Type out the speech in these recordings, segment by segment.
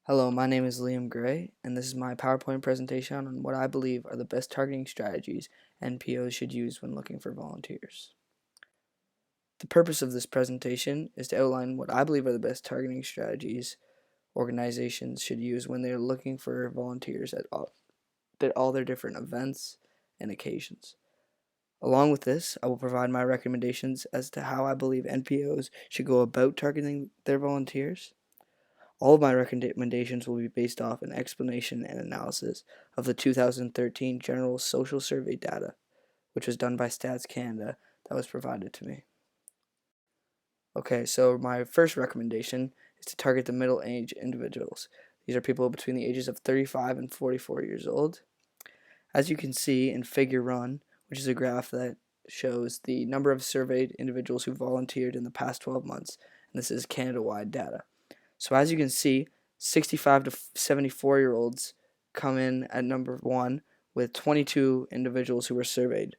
Hello, my name is Liam Gray, and this is my PowerPoint presentation on what I believe are the best targeting strategies NPOs should use when looking for volunteers. The purpose of this presentation is to outline what I believe are the best targeting strategies organizations should use when they're looking for volunteers at all their different events and occasions. Along with this, I will provide my recommendations as to how I believe NPOs should go about targeting their volunteers. All of my recommendations will be based off an explanation and analysis of the 2013 General Social Survey data, which was done by Stats Canada that was provided to me. Okay, so my first recommendation is to target the middle-aged individuals. These are people between the ages of 35 and 44 years old. As you can see in Figure 1, which is a graph that shows the number of surveyed individuals who volunteered in the past 12 months, and this is Canada-wide data. So as you can see, 65 to 74-year-olds come in at number 1 with 22 individuals who were surveyed.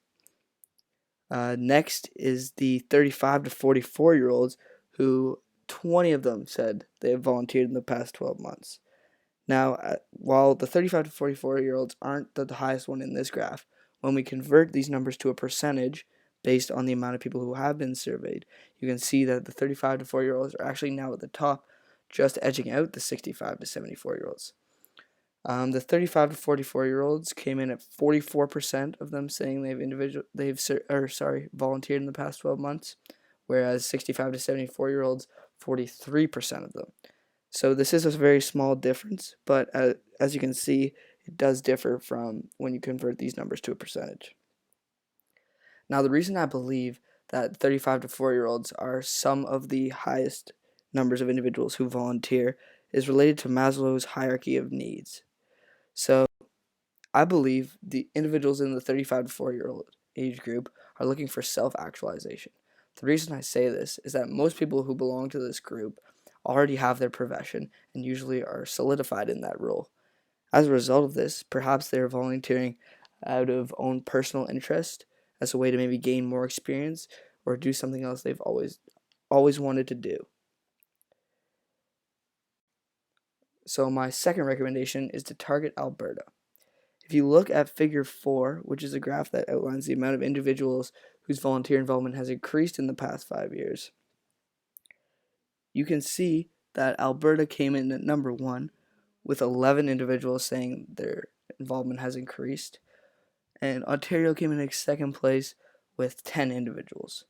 Next is the 35 to 44-year-olds who 20 of them said they have volunteered in the past 12 months. Now, while the 35 to 44-year-olds aren't the highest one in this graph, when we convert these numbers to a percentage based on the amount of people who have been surveyed, you can see that the 35 to 40-year-olds are actually now at the top, just edging out the 65 to 74-year-olds. The 35 to 44-year-olds came in at 44% of them saying volunteered in the past 12 months, whereas 65 to 74-year-olds, 43% of them. So this is a very small difference, but as you can see, it does differ from when you convert these numbers to a percentage. Now, the reason I believe that 35 to 40-year-olds are some of the highest numbers of individuals who volunteer is related to Maslow's hierarchy of needs. So I believe the individuals in the 35 to 40-year-old age group are looking for self-actualization. The reason I say this is that most people who belong to this group already have their profession and usually are solidified in that role. As a result of this, perhaps they're volunteering out of own personal interest as a way to maybe gain more experience or do something else they've always wanted to do. So my second recommendation is to target Alberta. If you look at Figure 4, which is a graph that outlines the amount of individuals whose volunteer involvement has increased in the past 5 years, you can see that Alberta came in at number 1 with 11 individuals saying their involvement has increased, and Ontario came in second place with 10 individuals.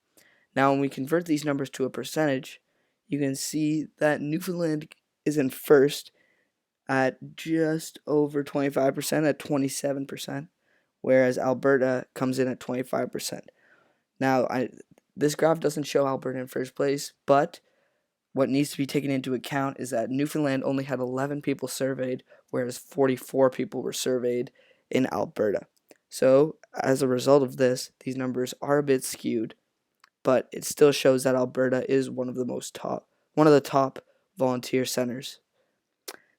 Now, when we convert these numbers to a percentage, you can see that Newfoundland is in first at just over 25% at 27%, whereas Alberta comes in at 25%. Now, this graph doesn't show Alberta in first place, but what needs to be taken into account is that Newfoundland only had 11 people surveyed, whereas 44 people were surveyed in Alberta. So, as a result of this, these numbers are a bit skewed, but it still shows that Alberta is one of the top volunteer centers.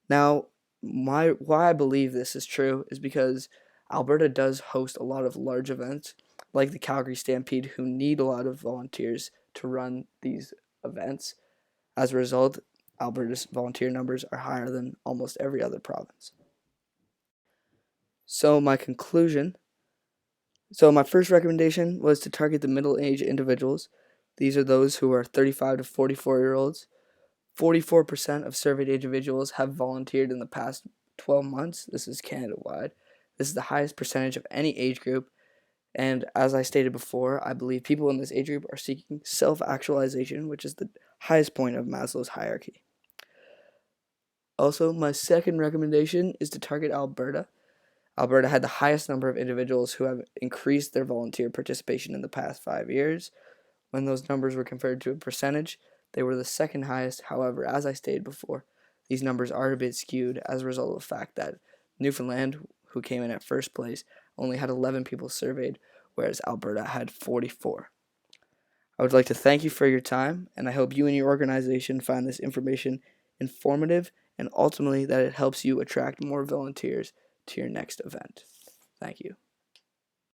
Now, why I believe this is true is because Alberta does host a lot of large events, like the Calgary Stampede, who need a lot of volunteers to run these events. As a result, Alberta's volunteer numbers are higher than almost every other province. So my first recommendation was to target the middle-aged individuals. These are those who are 35 to 44-year-olds. 44% of surveyed individuals have volunteered in the past 12 months. This is Canada-wide. This is the highest percentage of any age group. And as I stated before, I believe people in this age group are seeking self-actualization, which is the highest point of Maslow's hierarchy. Also, my second recommendation is to target Alberta. Alberta had the highest number of individuals who have increased their volunteer participation in the past 5 years. When those numbers were compared to a percentage, they were the second highest. However, as I stated before, these numbers are a bit skewed as a result of the fact that Newfoundland, who came in at first place, only had 11 people surveyed, whereas Alberta had 44. I would like to thank you for your time, and I hope you and your organization find this information informative and ultimately that it helps you attract more volunteers to your next event. Thank you.